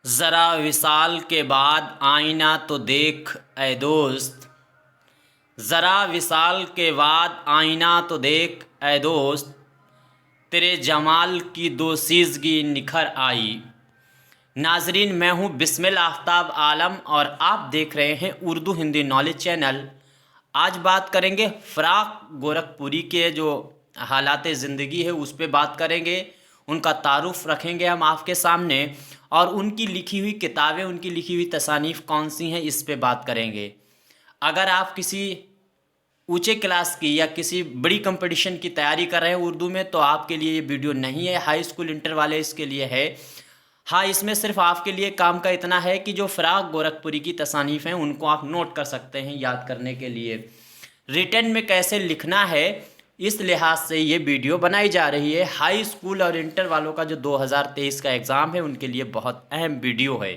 ذرا وصال کے بعد آئینہ تو دیکھ اے دوست، ذرا وصال کے بعد آئینہ تو دیکھ اے دوست، تیرے جمال کی دوسیزگی نکھر آئی۔ ناظرین، میں ہوں بسمل آفتاب عالم اور آپ دیکھ رہے ہیں اردو ہندی نالج چینل۔ آج بات کریں گے فراق گورکھپوری کے جو حالات زندگی ہے اس پہ بات کریں گے، ان کا تعارف رکھیں گے ہم آپ کے سامنے، اور ان کی لکھی ہوئی کتابیں، ان کی لکھی ہوئی تصانیف کون سی ہیں اس پہ بات کریں گے۔ اگر آپ کسی اونچے کلاس کی یا کسی بڑی کمپٹیشن کی تیاری کر رہے ہیں اردو میں تو آپ کے لیے یہ ویڈیو نہیں ہے، ہائی اسکول انٹر والے اس کے لیے ہے۔ ہاں، اس میں صرف آپ کے لیے کام کا اتنا ہے کہ جو فراق گورکھپوری کی تصانیف ہیں ان کو آپ نوٹ کر سکتے ہیں یاد کرنے کے لیے۔ ریٹن میں کیسے لکھنا ہے اس لحاظ سے یہ ویڈیو بنائی جا رہی ہے۔ ہائی اسکول اور انٹر والوں کا جو 2023 کا ایگزام ہے ان کے لیے بہت اہم ویڈیو ہے۔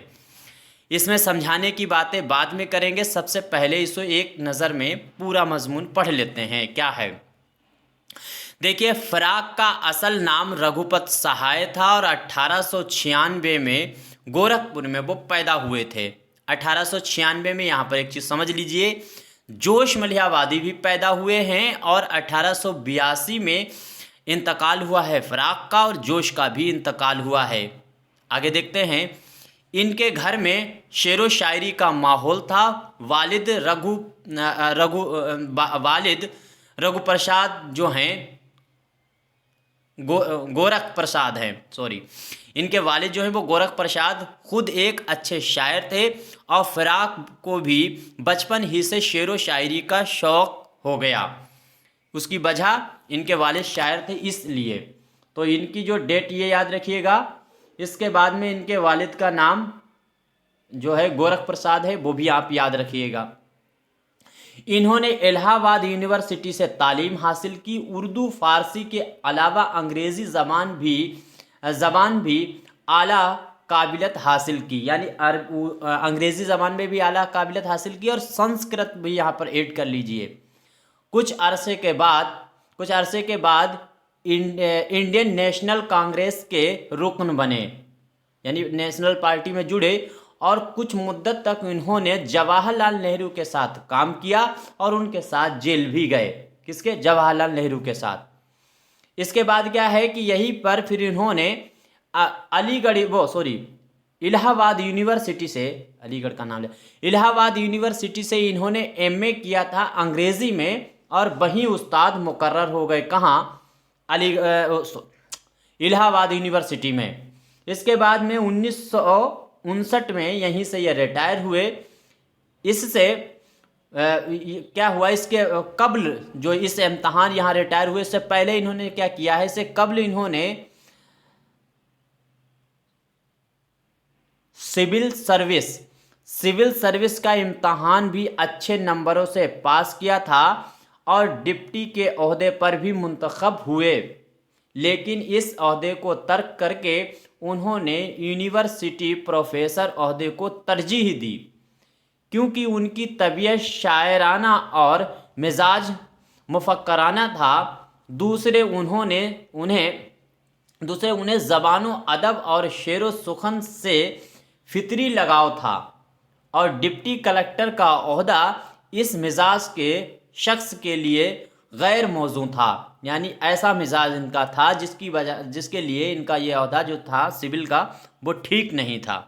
اس میں سمجھانے کی باتیں بعد میں کریں گے، سب سے پہلے اس کو ایک نظر میں پورا مضمون پڑھ لیتے ہیں کیا ہے۔ دیکھیے، فراق کا اصل نام رگھوپت سہائے تھا اور 1896 میں گورکھپور میں وہ پیدا ہوئے تھے۔ 1896 میں یہاں پر ایک چیز سمجھ لیجئے، جوش ملیح وادی بھی پیدا ہوئے ہیں اور 1882 میں انتقال ہوا ہے فراق کا، اور جوش کا بھی انتقال ہوا ہے۔ آگے دیکھتے ہیں، ان کے گھر میں شعر و شاعری کا ماحول تھا۔ والد رگھو پرساد جو ہیں گورکھ پرساد ہیں ان کے والد جو ہیں وہ گورکھ پرساد خود ایک اچھے شاعر تھے، اور فراق کو بھی بچپن ہی سے شعر و شاعری کا شوق ہو گیا۔ اس کی وجہ ان کے والد شاعر تھے اس لیے، تو ان کی جو ڈیٹ یہ یاد رکھیے گا۔ اس کے بعد میں ان کے والد کا نام جو ہے گورکھ پرساد ہے، وہ بھی آپ یاد رکھیے گا۔ انہوں نے الہ آباد یونیورسٹی سے تعلیم حاصل کی۔ اردو فارسی کے علاوہ انگریزی زبان بھی اعلیٰ قابلیت حاصل کی، یعنی انگریزی زبان میں بھی اعلیٰ قابلیت حاصل کی، اور سنسکرت بھی یہاں پر ایڈ کر لیجئے۔ کچھ عرصے کے بعد انڈین نیشنل کانگریس کے رکن بنے، یعنی نیشنل پارٹی میں جڑے، اور کچھ مدت تک انہوں نے جواہر لال نہرو کے ساتھ کام کیا اور ان کے ساتھ جیل بھی گئے۔ کس کے؟ جواہر لال نہرو کے ساتھ۔ اس کے بعد کیا ہے کہ یہیں پر پھر انہوں نے الہ آباد یونیورسٹی سے، علی گڑھ کا نام ہے، الہ آباد یونیورسٹی سے انہوں نے ایم اے کیا تھا انگریزی میں، اور وہیں استاد مقرر ہو گئے۔ کہاں؟ الہ آباد یونیورسٹی میں۔ اس کے بعد میں 1959 میں یہیں سے یہ ریٹائر ہوئے۔ اس سے کیا ہوا، اس کے قبل جو اس امتحان یہاں ریٹائر ہوئے، اس سے پہلے انہوں نے کیا کیا ہے، اس سے قبل انہوں نے سول سروس کا امتحان بھی اچھے نمبروں سے پاس کیا تھا، اور ڈپٹی کے عہدے پر بھی منتخب ہوئے، لیکن اس عہدے کو ترک کر کے انہوں نے یونیورسٹی پروفیسر عہدے کو ترجیح دی، کیونکہ ان کی طبیعت شاعرانہ اور مزاج مفکرانہ تھا۔ دوسرے انہیں زبان و ادب اور شعر و سخن سے فطری لگاؤ تھا، اور ڈپٹی کلکٹر کا عہدہ اس مزاج کے شخص کے لیے غیر موزوں تھا، یعنی ایسا مزاج ان کا تھا جس کے لیے ان کا یہ عہدہ جو تھا سول کا وہ ٹھیک نہیں تھا۔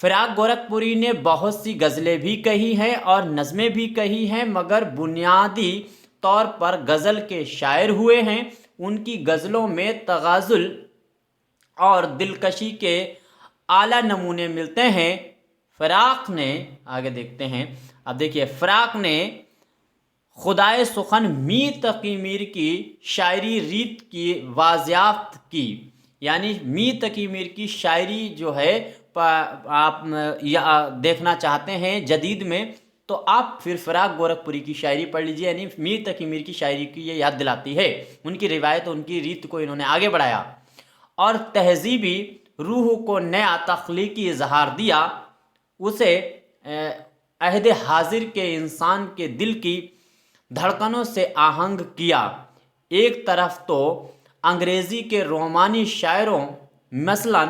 فراق گورکھپوری نے بہت سی غزلیں بھی کہی ہیں اور نظمیں بھی کہی ہیں، مگر بنیادی طور پر غزل کے شاعر ہوئے ہیں۔ ان کی غزلوں میں تغازل اور دلکشی کے اعلیٰ نمونے ملتے ہیں۔ فراق نے، آگے دیکھتے ہیں، اب دیکھیے، فراق نے خدائے سخن میر تقی میر کی شاعری ریت کی واضحات کی، یعنی میر تقی میر کی شاعری جو ہے آپ دیکھنا چاہتے ہیں جدید میں، تو آپ پھر فراق گورکھپوری کی شاعری پڑھ لیجئے، یعنی میر تقی میر کی شاعری کی یہ یاد دلاتی ہے۔ ان کی روایت، ان کی ریت کو انہوں نے آگے بڑھایا، اور تہذیبی روح کو نیا تخلیقی اظہار دیا، اسے عہد حاضر کے انسان کے دل کی دھڑکنوں سے آہنگ کیا۔ ایک طرف تو انگریزی کے رومانی شاعروں مثلاً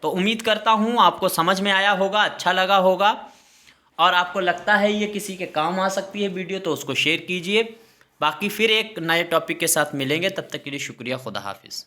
تو امید کرتا ہوں آپ کو سمجھ میں آیا ہوگا، اچھا لگا ہوگا، اور آپ کو لگتا ہے یہ کسی کے کام آ سکتی ہے ویڈیو تو اس کو شیئر کیجئے۔ باقی پھر ایک نئے ٹاپک کے ساتھ ملیں گے، تب تک کے لیے شکریہ، خدا حافظ۔